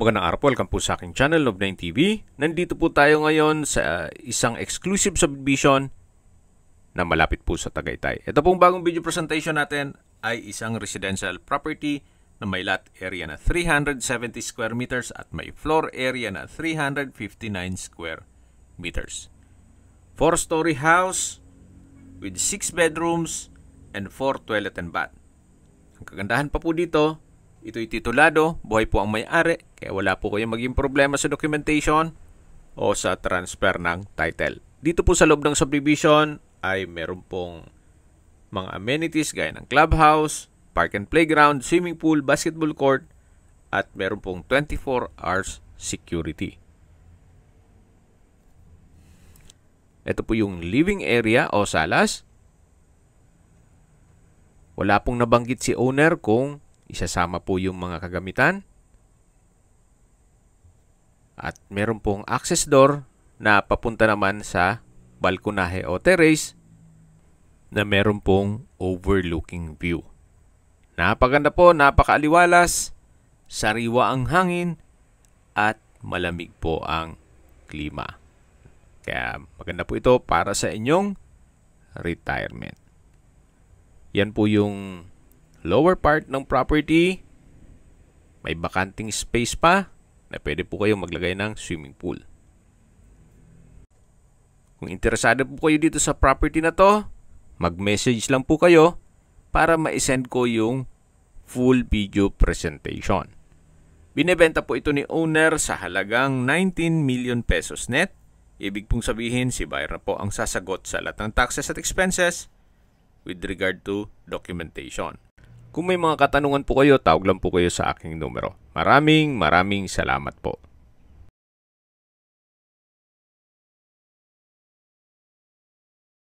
Magandang araw po, welcome po sa aking channel, Love9 TV. Nandito po tayo ngayon sa isang exclusive subdivision na malapit po sa Tagaytay. Ito pong bagong video presentation natin ay isang residential property na may lot area na 370 square meters at may floor area na 359 square meters. 4-story house with 6 bedrooms and 4 toilet and bath. Ang kagandahan pa po dito, ito'y titulado, buhay po ang may-ari, kaya wala po kayong maging problema sa documentation o sa transfer ng title. Dito po sa loob ng subdivision ay meron pong mga amenities gaya ng clubhouse, park and playground, swimming pool, basketball court, at meron pong 24 hours security. Ito po yung living area o salas. Wala pong nabanggit si owner kung isasama po yung mga kagamitan. At meron pong access door na papunta naman sa balkonahe o terrace na meron pong overlooking view. Napaganda po, napakaaliwalas, sariwa ang hangin, at malamig po ang klima. Kaya maganda po ito para sa inyong retirement. Yan po yung lower part ng property. May bakanting space pa na pwede po kayong maglagay ng swimming pool. Kung interesado po kayo dito sa property na to, mag-message lang po kayo para ma-send ko yung full video presentation. Binebenta po ito ni owner sa halagang 19 million pesos net. Ibig pong sabihin, si buyer na po ang sasagot sa lahat ng taxes at expenses with regard to documentation. Kung may mga katanungan po kayo, tawag lang po kayo sa aking numero. Maraming salamat po.